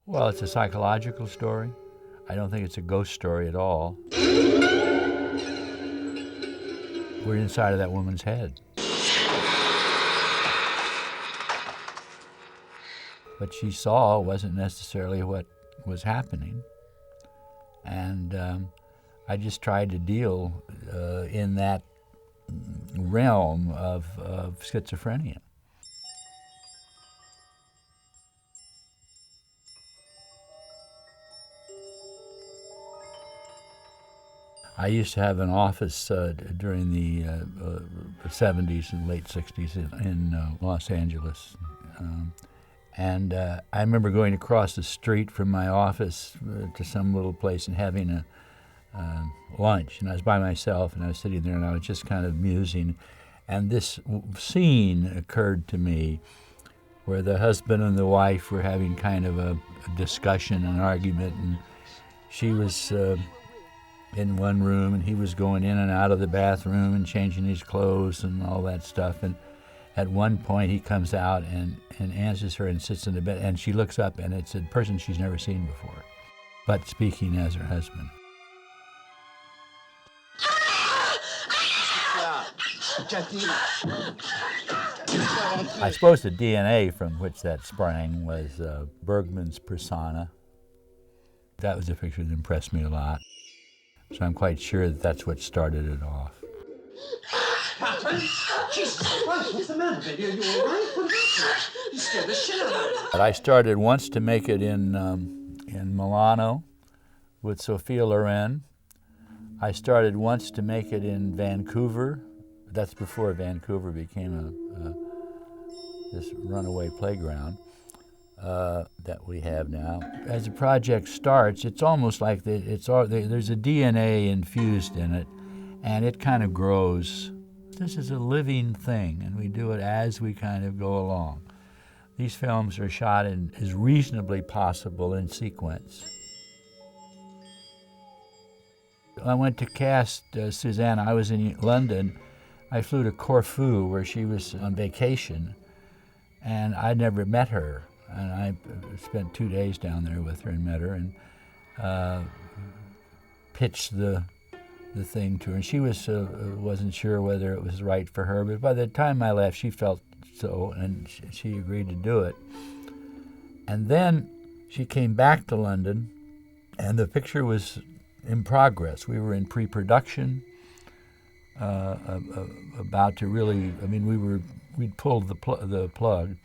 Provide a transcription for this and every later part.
Well, it's a psychological story. I don't think it's a ghost story at all. We're inside of that woman's head. What she saw wasn't necessarily what was happening. And I just tried to deal in that realm of schizophrenia. I used to have an office during the 70s and late 60s in Los Angeles. And I remember going across the street from my office to some little place and having a lunch. And I was by myself, and I was sitting there, and I was just kind of musing. And this scene occurred to me where the husband and the wife were having kind of a discussion, an argument, and she was in one room, and he was going in and out of the bathroom and changing his clothes and all that stuff. And at one point, he comes out and answers her and sits in the bed, and she looks up, and it's a person she's never seen before, but speaking as her husband. I suppose the DNA from which that sprang was Bergman's persona. That was a picture that impressed me a lot. So I'm quite sure that that's what started it off. Jesus Christ, what's the matter, baby? Are you all right? What happened? You scared the shit out of me. But I started once to make it in Milano with Sophia Loren. I started once to make it in Vancouver. That's before Vancouver became this runaway playground that we have now. As the project starts, it's almost like there's a DNA infused in it, and it kind of grows. This is a living thing, and we do it as we kind of go along. These films are shot as reasonably possible in sequence. I went to cast Susanna. I was in London. I flew to Corfu, where she was on vacation, and I'd never met her. And I spent 2 days down there with her and met her and pitched the thing to her. And she wasn't sure whether it was right for her, but by the time I left, she felt so, and she agreed to do it. And then she came back to London, and the picture was in progress. We were in pre-production, about to really, we'd pulled the plug.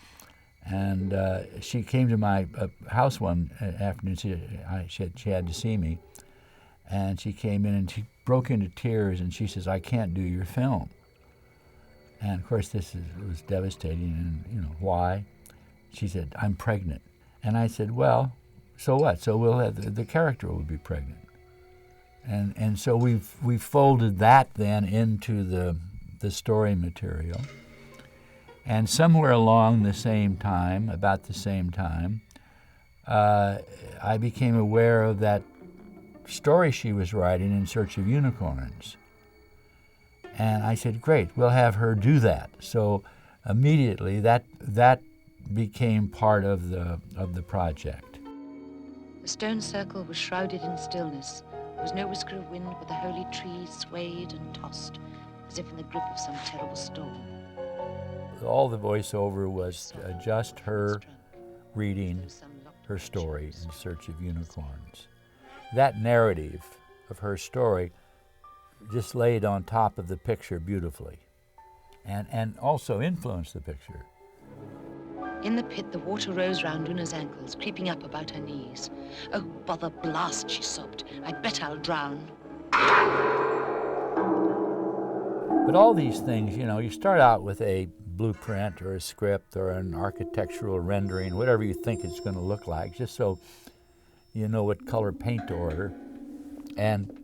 And she came to my house one afternoon. She had to see me, and she came in and she broke into tears, and she says, "I can't do your film." And of course, was devastating. And why? She said, "I'm pregnant." And I said, "Well, so what? So we'll have the character will be pregnant." And so we folded that then into the story material. And somewhere along the same time, about the same time, I became aware of that story she was writing, In Search of Unicorns. And I said, great, we'll have her do that. So immediately that became part of the project. The stone circle was shrouded in stillness. There was no whisker of wind, but the holy trees swayed and tossed, as if in the grip of some terrible storm. All the voiceover was just her reading her story, In Search of Unicorns. That narrative of her story just laid on top of the picture beautifully, and also influenced the picture. In the pit, the water rose round Una's ankles, creeping up about her knees. "Oh, bother blast," she sobbed. "I bet I'll drown." But all these things, you start out with a blueprint or a script or an architectural rendering, whatever you think it's going to look like, just so you know what color paint to order. And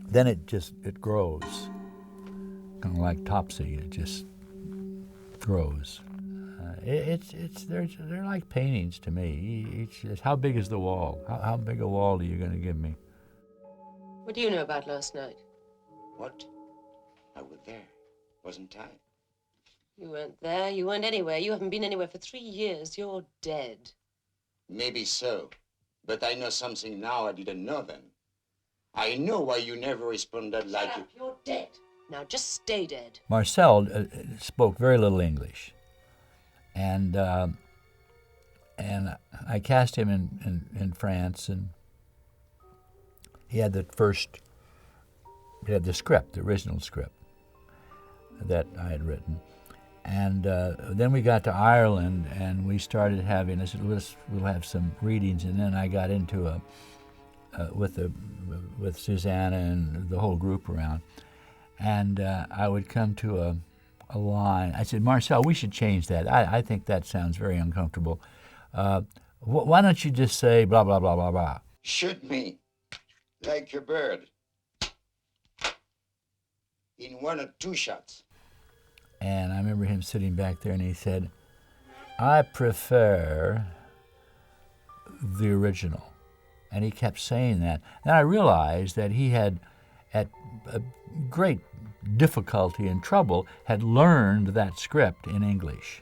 then it grows, kind of like Topsy. It just grows. They're like paintings to me. How big is the wall? How big a wall are you going to give me? What do you know about last night? What? I was there, wasn't I? You weren't there. You weren't anywhere. You haven't been anywhere for 3 years. You're dead. Maybe so, but I know something now I didn't know then. I know why you never responded like you. You're dead. Now just stay dead. Marcel spoke very little English, and I cast him in France, and he had the script, the original script that I had written. And then we got to Ireland, and we started having, I said, we'll have some readings, and then I got into with Susanna and the whole group around, and I would come to a line. I said, Marcel, we should change that. I think that sounds very uncomfortable. Why don't you just say blah, blah, blah, blah, blah? Shoot me like a bird in 1 or 2 shots. And I remember him sitting back there, and he said, I prefer the original. And he kept saying that. And I realized that he had, at a great difficulty and trouble, had learned that script in English.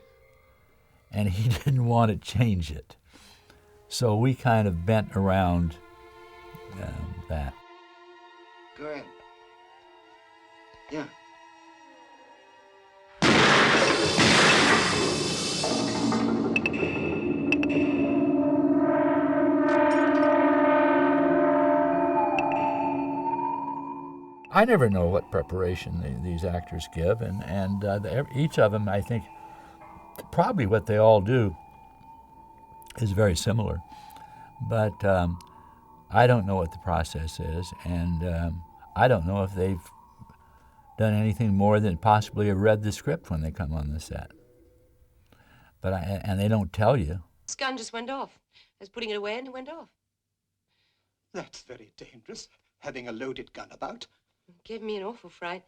And he didn't want to change it. So we kind of bent around that. Go ahead. Yeah. I never know what preparation these actors give, and each of them, I think, probably what they all do is very similar. But I don't know what the process is, and I don't know if they've done anything more than possibly have read the script when they come on the set. But and they don't tell you. This gun just went off. I was putting it away and it went off. That's very dangerous, having a loaded gun about. It gave me an awful fright.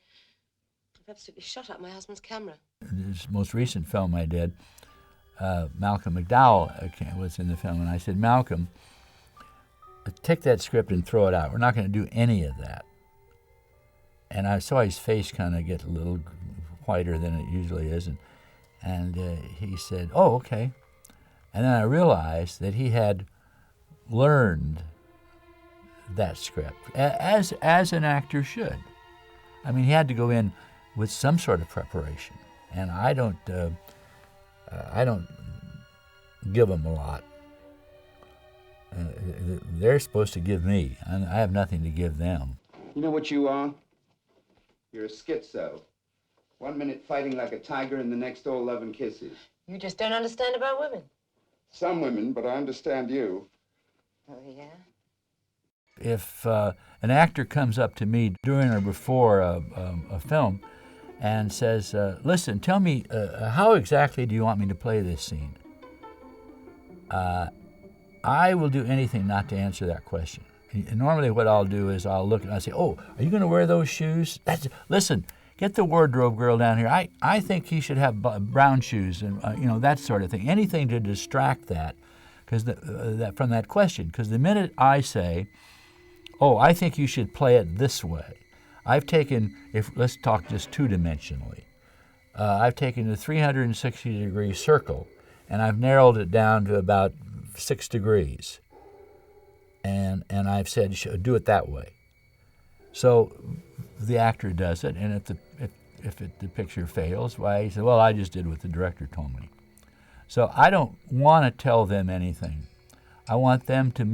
I've absolutely shot up my husband's camera. This most recent film I did, Malcolm McDowell was in the film, and I said, Malcolm, take that script and throw it out. We're not going to do any of that. And I saw his face kind of get a little whiter than it usually is, and he said, oh, okay. And then I realized that he had learned that script, as an actor should. I mean, he had to go in with some sort of preparation, and I don't give them a lot. They're supposed to give me, and I have nothing to give them. You know what you are? You're a schizo. 1 minute fighting like a tiger, and the next all love and kisses. You just don't understand about women. Some women, but I understand you. Oh, yeah? If an actor comes up to me during or before a film and says, listen, tell me, how exactly do you want me to play this scene? I will do anything not to answer that question. And normally what I'll do is I'll look and I'll say, oh, are you going to wear those shoes? Listen, get the wardrobe girl down here. I think he should have brown shoes and, that sort of thing. Anything to distract that, from that question. Because the minute I say, oh, I think you should play it this way, I've taken, let's talk just two-dimensionally, I've taken a 360-degree circle and I've narrowed it down to about 6 degrees. And I've said, do it that way. So the actor does it, and if the picture fails, why, he said, well, I just did what the director told me. So I don't want to tell them anything. I want them to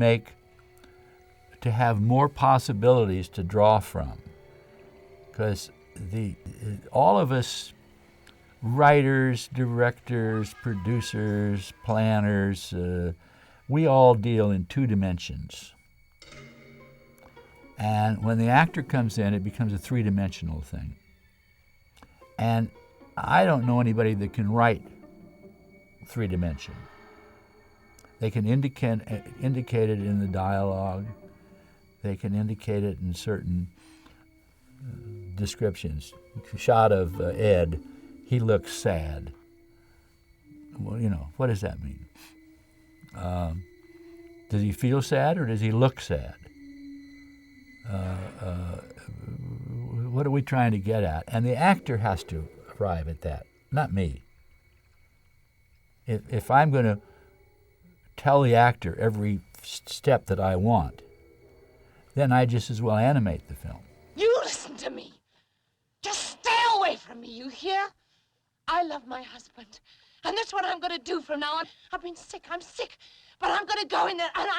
have more possibilities to draw from. Because all of us, writers, directors, producers, planners, we all deal in 2 dimensions. And when the actor comes in, it becomes a 3-dimensional thing. And I don't know anybody that can write 3-dimension. They can indicate it in the dialogue. They can indicate it in certain descriptions. Shot of Ed, he looks sad. Well, what does that mean? Does he feel sad or does he look sad? What are we trying to get at? And the actor has to arrive at that, not me. If I'm going to tell the actor every step that I want, then I just as well animate the film. You listen to me. Just stay away from me, you hear? I love my husband, and that's what I'm going to do from now on. I've been sick, I'm sick, but I'm going to go in there, and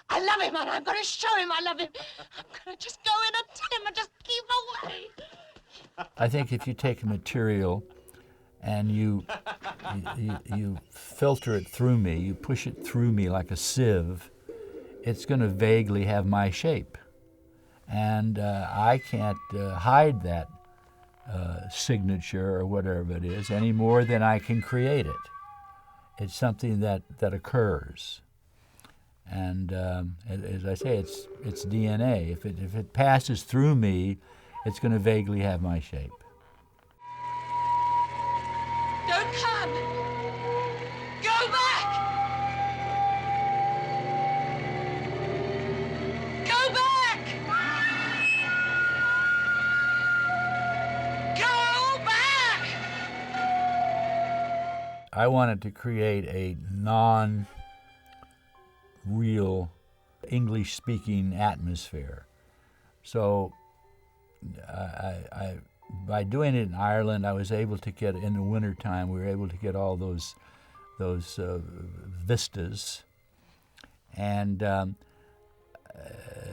I love him, and I'm going to show him I love him. I'm going to just go in and tell him and just keep away. I think if you take a material and you filter it through me, you push it through me like a sieve, it's going to vaguely have my shape. And I can't hide that signature or whatever it is any more than I can create it. It's something that occurs. And as I say, it's DNA. If it passes through me, it's going to vaguely have my shape. Don't come. Go back. Go back. Go back. I wanted to create a non-real English-speaking atmosphere. So I by doing it in Ireland, I was able to get, in the wintertime, we were able to get all those vistas. And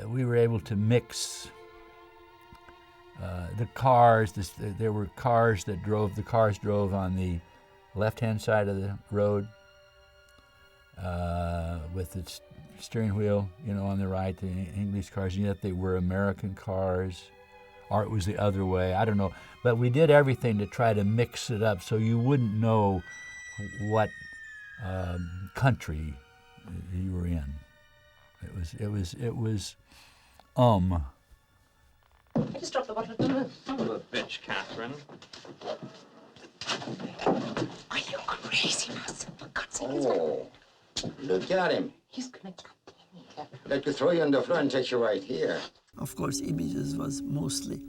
we were able to mix the cars. There were cars that drove, the cars drove on the left-hand side of the road with the steering wheel, on the right, the English cars, and yet they were American cars, or it was the other way, I don't know. But we did everything to try to mix it up so you wouldn't know what country you were in. It was I just dropped the bottle of Vilmos. Son of a bitch, Catherine. Are you crazy, Marcel? For God's sake, Oh, look at him. he's gonna continue. Like to throw you on the floor and take you right here. Of course, Images was mostly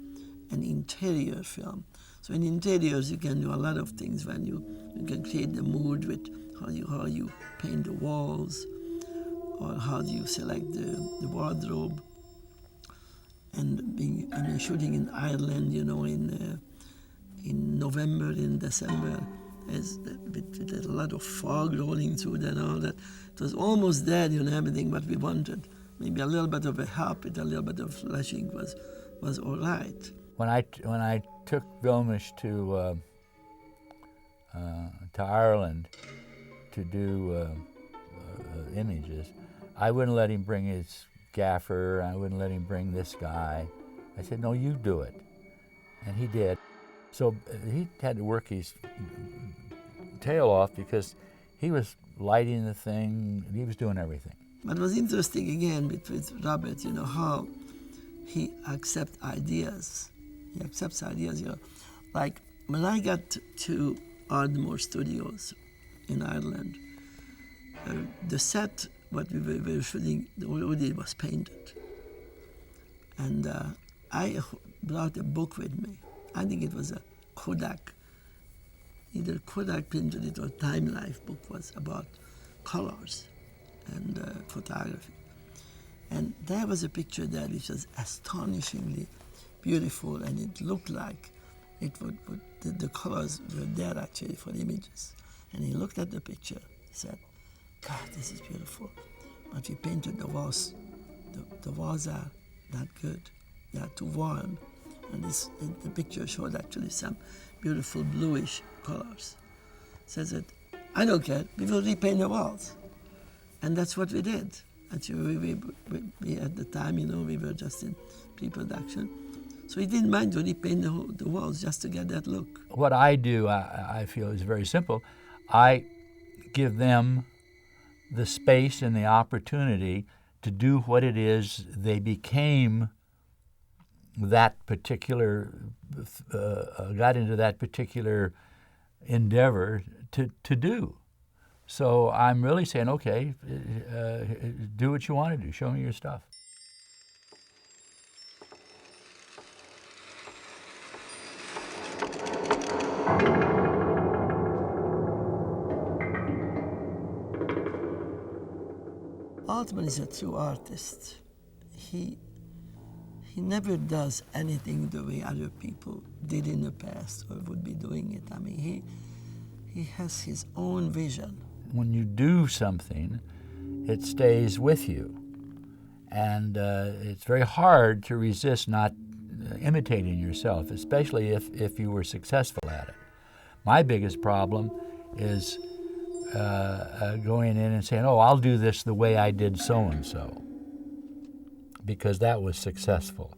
an interior film. So in interiors, you can do a lot of things when you can create the mood with how you paint the walls, or how do you select the wardrobe. And being shooting in Ireland, in November, in December, with a lot of fog rolling through and all that. It was almost there, everything what we wanted. Maybe a little bit of a help with a little bit of flashing was all right. When I took Vilmos to Ireland to do Images, I wouldn't let him bring his gaffer. I wouldn't let him bring this guy. I said, no, you do it. And he did. So he had to work his tail off because he was lighting the thing, he was doing everything. But it was interesting again with Robert, how he accepts ideas. He accepts ideas, Like when I got to Ardmore Studios in Ireland, the set what we were shooting already was painted. And I brought a book with me. I think it was a Kodak, either Kodak printed it or Time Life book, was about colors and photography. And there was a picture there which was astonishingly beautiful, and it looked like the colors were there actually for Images. And he looked at the picture, he said, God, this is beautiful. But we painted the walls. The walls are not good. They are too warm. And the picture showed actually some beautiful bluish colors. Says that, I don't care, we will repaint the walls. And that's what we did. Actually, we at the time, we were just in pre-production. So he didn't mind to repaint the walls just to get that look. What I do, I feel, is very simple. I give them the space and the opportunity to do what it is they became that particular, got into that particular endeavor to do. So I'm really saying, okay, do what you want to do. Show me your stuff. Altman is a true artist. He never does anything the way other people did in the past or would be doing it. I mean, he has his own vision. When you do something, it stays with you. And it's very hard to resist not imitating yourself, especially if you were successful at it. My biggest problem is going in and saying, oh, I'll do this the way I did so-and-so, because that was successful.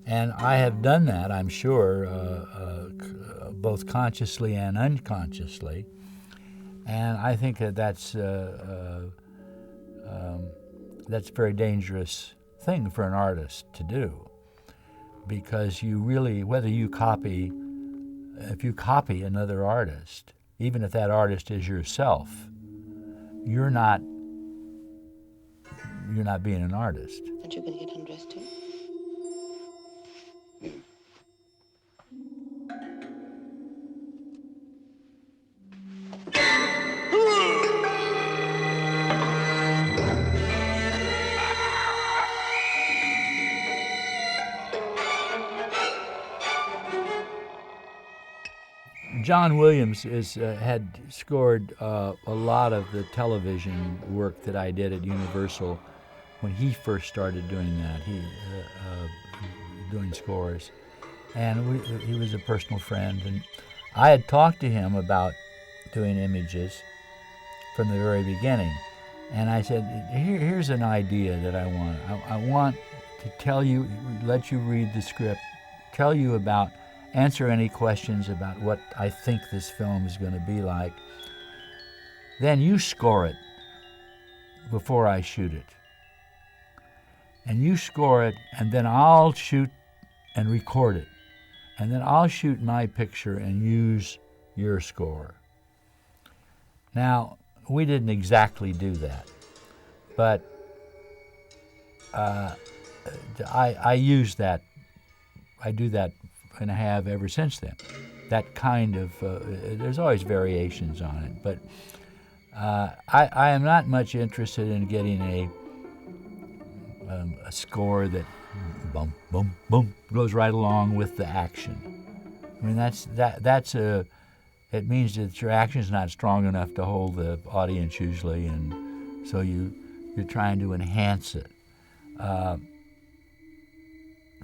And I have done that, I'm sure, both consciously and unconsciously. And I think that's a very dangerous thing for an artist to do, because you really, if you copy another artist, even if that artist is yourself, you're not being an artist. Aren't you going to get undressed too? John Williams had scored a lot of the television work that I did at Universal when he first started doing that. Doing scores, and he was a personal friend. And I had talked to him about doing images from the very beginning, and I said, "Here's an idea that I want. I want to tell you, let you read the script, tell you about." Answer any questions about what I think this film is going to be like. Then you score it before I shoot it. And you score it, and then I'll shoot and record it. And then I'll shoot my picture and use your score. Now, we didn't exactly do that, but I use that. I do that and have ever since then. That kind of, there's always variations on it, but I am not much interested in getting a score that bum, bum, bum, goes right along with the action. I mean, it means that your action is not strong enough to hold the audience usually, and so you're trying to enhance it.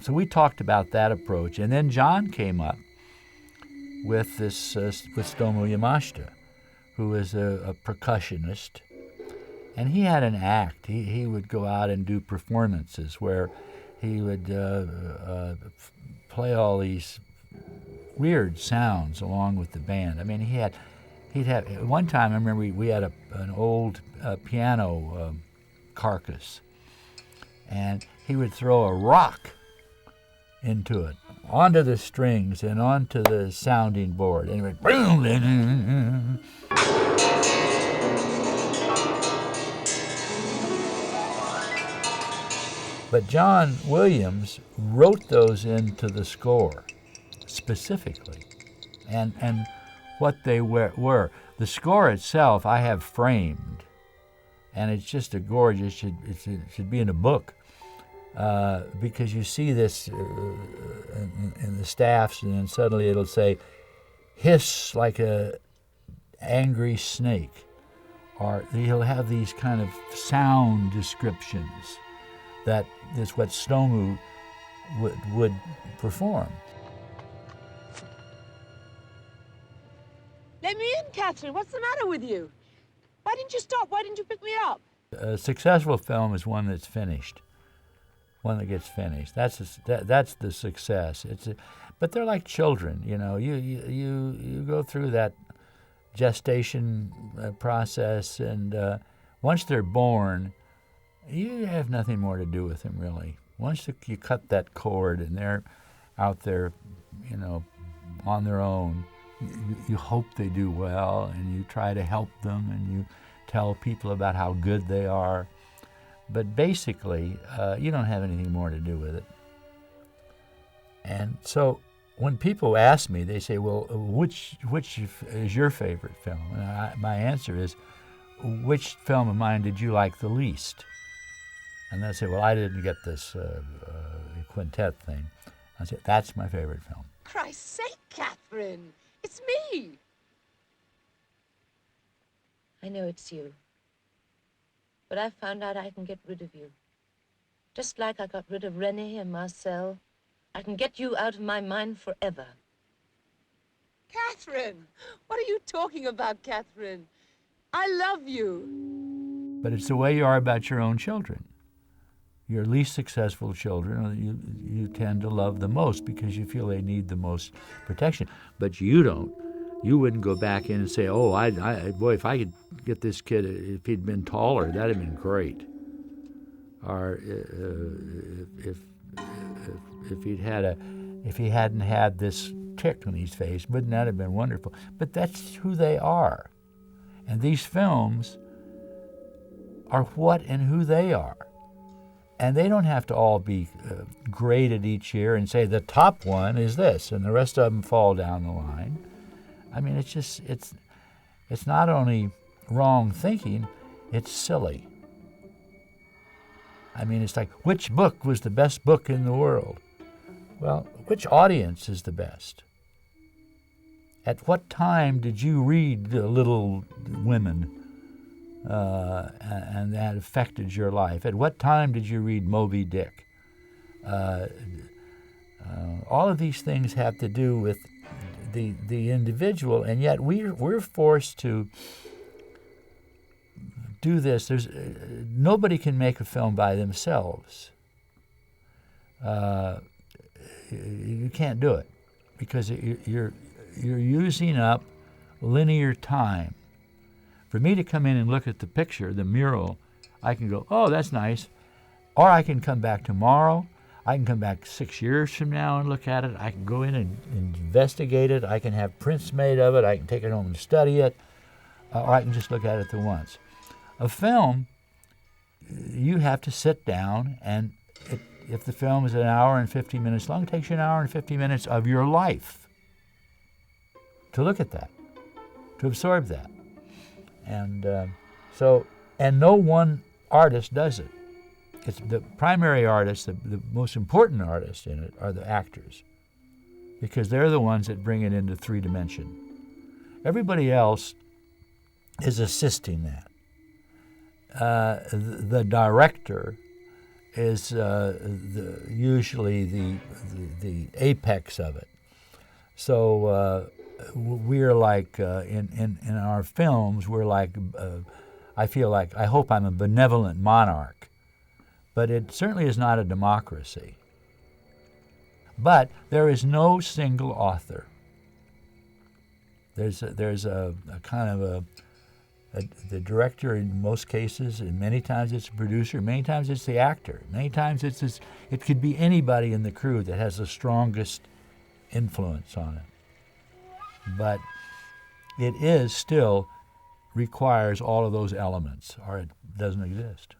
So we talked about that approach, and then John came up with this with Stomo Yamashita, who is a percussionist, and he had an act. He would go out and do performances where he would play all these weird sounds along with the band. I mean, he'd have one time. I remember we had an old piano carcass, and he would throw a rock into it, onto the strings and onto the sounding board. And it went boom. But John Williams wrote those into the score specifically, and what they were. The score itself I have framed, and it's just a gorgeous. It should be in a book. Because you see this in the staffs, and then suddenly it'll say, hiss like a angry snake, or he'll have these kind of sound descriptions that is what Stomu would perform. Let me in, Catherine. What's the matter with you? Why didn't you stop? Why didn't you pick me up? A successful film is one that's finished. One that gets finished. That's the success. But they're like children, you know. You go through that gestation process, and once they're born, you have nothing more to do with them really. Once you cut that cord and they're out there, you know, on their own, you hope they do well, and you try to help them, and you tell people about how good they are. But basically, you don't have anything more to do with it. And so when people ask me, they say, well, which is your favorite film? And my answer is, which film of mine did you like the least? And they'll say, well, I didn't get this quintet thing. I say, that's my favorite film. Christ's sake, Catherine, it's me. I know it's you. But I've found out I can get rid of you. Just like I got rid of René and Marcel. I can get you out of my mind forever. Catherine, what are you talking about, Catherine? I love you. But it's the way you are about your own children. Your least successful children, you tend to love the most because you feel they need the most protection. But you don't. You wouldn't go back in and say, oh, boy, if I could get this kid, if he'd been taller, that'd have been great. Or if he hadn't had this tick on his face, wouldn't that have been wonderful? But that's who they are. And these films are what and who they are. And they don't have to all be graded each year and say the top one is this and the rest of them fall down the line. I mean, it's not only wrong thinking, it's silly. I mean, it's like, which book was the best book in the world? Well, which audience is the best? At what time did you read Little Women? And that affected your life. At what time did you read Moby Dick? All of these things have to do with the individual, and yet we're forced to do this. There's nobody can make a film by themselves. You can't do it because you're using up linear time. For me to come in and look at the picture, the mural, I can go, oh, that's nice. Or I can come back tomorrow. I can come back 6 years from now and look at it. I can go in and investigate it. I can have prints made of it. I can take it home and study it. Or I can just look at it at once. A film, you have to sit down, and if the film is an hour and 50 minutes long, it takes you an hour and 50 minutes of your life to look at that, to absorb that. And and no one artist does it. It's the primary artists, the most important artists in it are the actors, because they're the ones that bring it into 3 dimension. Everybody else is assisting that. The director is usually the apex of it. So we're like in our films, we're like I hope I'm a benevolent monarch, but it certainly is not a democracy. But there is no single author. There's a kind of the director in most cases, and many times it's a producer, many times it's the actor, many times it could be anybody in the crew that has the strongest influence on it. But it is still requires all of those elements, or it doesn't exist.